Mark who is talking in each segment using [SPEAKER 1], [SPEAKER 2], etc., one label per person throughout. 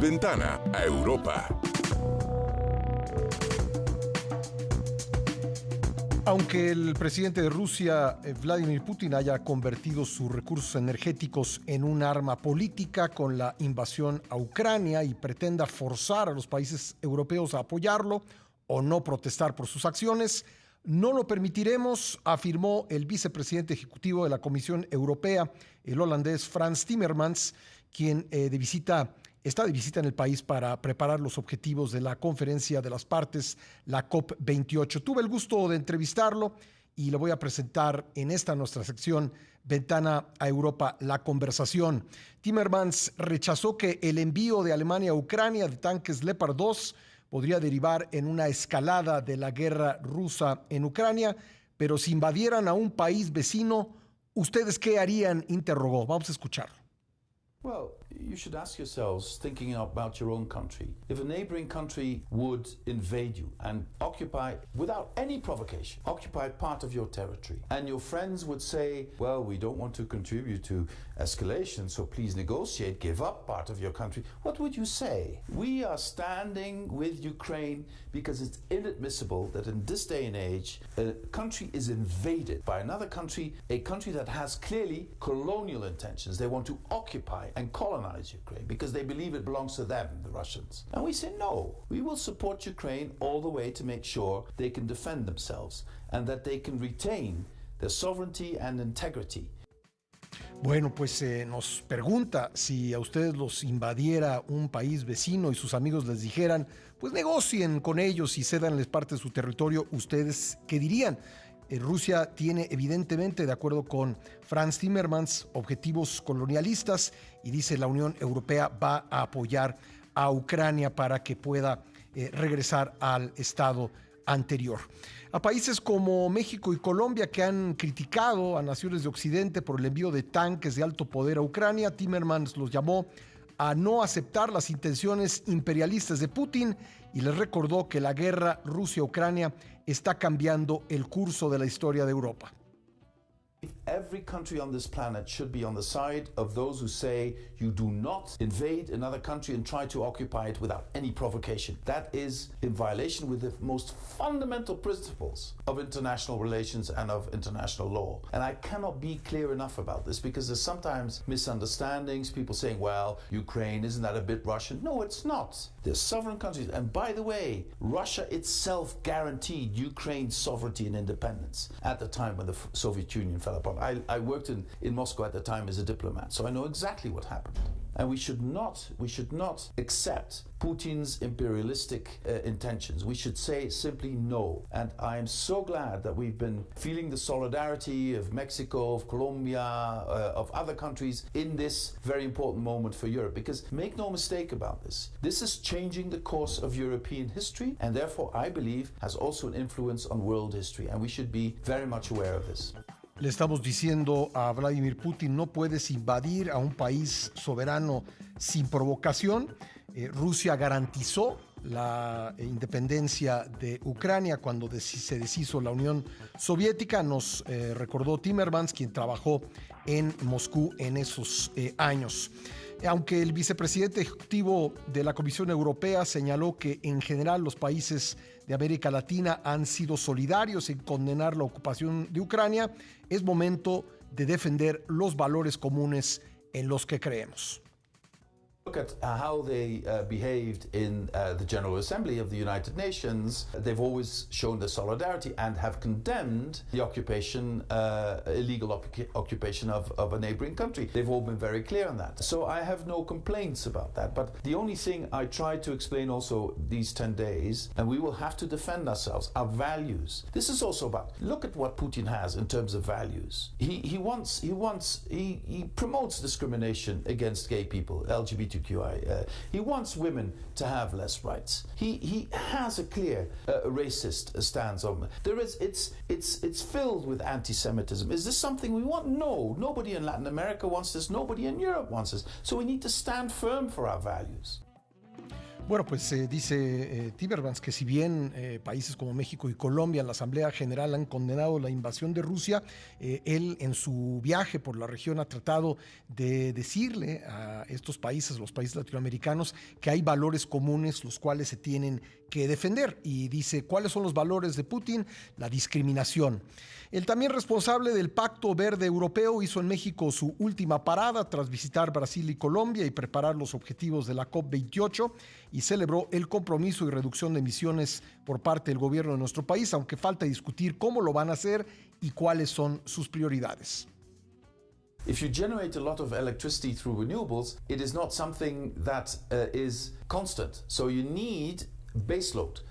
[SPEAKER 1] Ventana a Europa.
[SPEAKER 2] Aunque el presidente de Rusia, Vladimir Putin, haya convertido sus recursos energéticos en un arma política con la invasión a Ucrania y pretenda forzar a los países europeos a apoyarlo o no protestar por sus acciones, no lo permitiremos, afirmó el vicepresidente ejecutivo de la Comisión Europea, el holandés Frans Timmermans, quien está de visita en el país para preparar los objetivos de la conferencia de las partes, la COP28. Tuve el gusto de entrevistarlo y le voy a presentar en esta nuestra sección Ventana a Europa la conversación. Timmermans rechazó que el envío de Alemania a Ucrania de tanques Leopard 2 podría derivar en una escalada de la guerra rusa en Ucrania, pero si invadieran a un país vecino, ¿ustedes qué harían?, interrogó. Vamos a escucharlo.
[SPEAKER 3] Well, you should ask yourselves, thinking about your own country, if a neighboring country would invade you and occupy, without any provocation, occupy part of your territory, and your friends would say, well, we don't want to contribute to escalation, so please negotiate, give up part of your country, what would you say? We are standing with Ukraine because it's inadmissible that in this day and age, a country is invaded by another country, a country that has clearly colonial intentions. They want to occupy and colonize Ukraine because they believe it belongs to them, the Russians. And we say no, we will support Ukraine all the way to make sure they can defend themselves and that they can retain their sovereignty and integrity.
[SPEAKER 2] Bueno, pues nos pregunta si a ustedes los invadiera un país vecino y sus amigos les dijeran, pues negocien con ellos y cédanles parte de su territorio, ¿ustedes qué dirían? Rusia tiene evidentemente, de acuerdo con Frans Timmermans, objetivos colonialistas y dice la Unión Europea va a apoyar a Ucrania para que pueda regresar al estado anterior. A países como México y Colombia, que han criticado a naciones de Occidente por el envío de tanques de alto poder a Ucrania, Timmermans los llamó a no aceptar las intenciones imperialistas de Putin y les recordó que la guerra Rusia-Ucrania está cambiando el curso de la historia de Europa.
[SPEAKER 3] Every country on this planet should be on the side of those who say you do not invade another country and try to occupy it without any provocation. That is in violation with the most fundamental principles of international relations and of international law. And I cannot be clear enough about this because there's sometimes misunderstandings, people saying, well, Ukraine, isn't that a bit Russian? No, it's not. They're sovereign countries. And by the way, Russia itself guaranteed Ukraine's sovereignty and independence at the time when the Soviet Union fell apart. I worked in Moscow at the time as a diplomat, so I know exactly what happened. And we should not accept Putin's imperialistic intentions. We should say simply no. And I am so glad that we've been feeling the solidarity of Mexico, of Colombia, of other countries in this very important moment for Europe. Because make no mistake about this. This is changing the course of European history and therefore I believe has also an influence on world history. And we should be very much aware of this.
[SPEAKER 2] Le estamos diciendo a Vladimir Putin, no puedes invadir a un país soberano sin provocación. Rusia garantizó la independencia de Ucrania cuando se deshizo la Unión Soviética, nos recordó Timmermans, quien trabajó en Moscú en esos años. Aunque el vicepresidente ejecutivo de la Comisión Europea señaló que en general los países de América Latina han sido solidarios en condenar la ocupación de Ucrania, es momento de defender los valores comunes en los que creemos.
[SPEAKER 3] Look at how they behaved in the General Assembly of the United Nations. They've always shown their solidarity and have condemned the occupation, illegal occupation of a neighboring country. They've all been very clear on that. So I have no complaints about that. But the only thing I tried to explain also these 10 days, and we will have to defend ourselves, our values. This is also about, look at what Putin has in terms of values. He promotes discrimination against gay people, LGBTQI. He wants women to have less rights. He has a clear racist stance on it. It's filled with anti-Semitism. Is this something we want? No. Nobody in Latin America wants this. Nobody in Europe wants this. So we need to stand firm for our values.
[SPEAKER 2] Bueno, pues dice Timmermans que si bien países como México y Colombia en la Asamblea General han condenado la invasión de Rusia, él en su viaje por la región ha tratado de decirle a estos países, los países latinoamericanos, que hay valores comunes los cuales se tienen que defender. Y dice, ¿cuáles son los valores de Putin? La discriminación. El también responsable del Pacto Verde Europeo hizo en México su última parada tras visitar Brasil y Colombia y preparar los objetivos de la COP28 y celebró el compromiso y reducción de emisiones por parte del gobierno de nuestro país, aunque falta discutir cómo lo van a hacer y cuáles son sus prioridades.
[SPEAKER 3] If you generate a lot of electricity through renewables, it is not something that is constant. So you need baseload.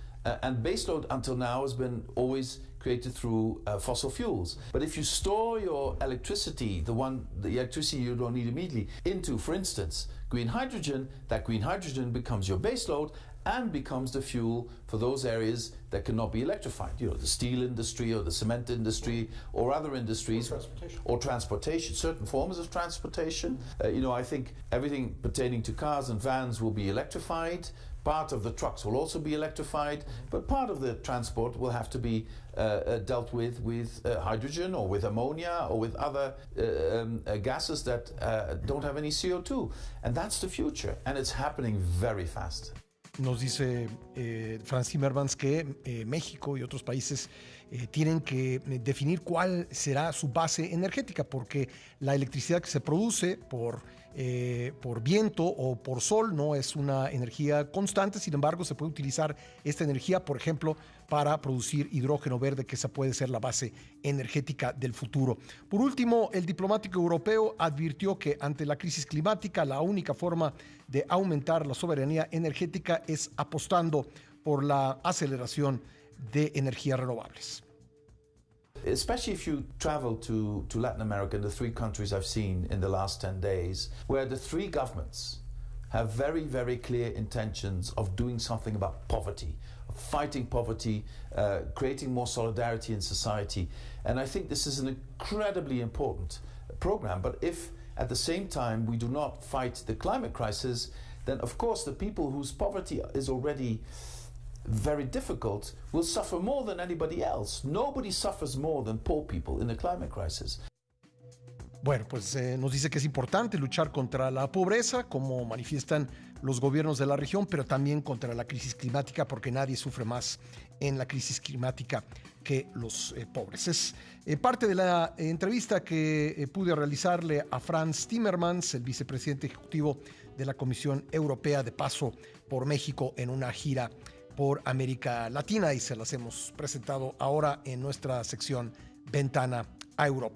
[SPEAKER 3] And baseload until now has been always created through fossil fuels. But if you store your electricity, the electricity you don't need immediately, into, for instance, green hydrogen, that green hydrogen becomes your baseload and becomes the fuel for those areas that cannot be electrified. You know, the steel industry or the cement industry or other industries. Or transportation, certain forms of transportation. I think everything pertaining to cars and vans will be electrified. Part of the trucks will also be electrified, but part of the transport will have to be dealt with hydrogen or with ammonia or with other gases that don't have any CO2. And that's the future, and it's happening very fast.
[SPEAKER 2] Nos dice Frans Timmermans que México y otros países tienen que definir cuál será su base energética, porque la electricidad que se produce por viento o por sol no es una energía constante. Sin embargo, se puede utilizar esta energía, por ejemplo, para producir hidrógeno verde, que esa puede ser la base energética del futuro. Por último, el diplomático europeo advirtió que ante la crisis climática, la única forma de aumentar la soberanía energética es apostando por la aceleración de energías renovables.
[SPEAKER 3] Especially if you travel to Latin America and the three countries I've seen in the last 10 days, where the three governments have very, very clear intentions of doing something about poverty, of fighting poverty, creating more solidarity in society. And I think this is an incredibly important program. But if at the same time we do not fight the climate crisis, then of course the people whose poverty is already very difficult will suffer more than anybody else. Nobody suffers more than poor people in the climate crisis.
[SPEAKER 2] Bueno, pues nos dice que es importante luchar contra la pobreza, como manifiestan los gobiernos de la región, pero también contra la crisis climática, porque nadie sufre más en la crisis climática que los pobres. Es parte de la entrevista que pude realizarle a Frans Timmermans, el vicepresidente ejecutivo de la Comisión Europea, de paso por México en una gira por América Latina, y se las hemos presentado ahora en nuestra sección Ventana a Europa.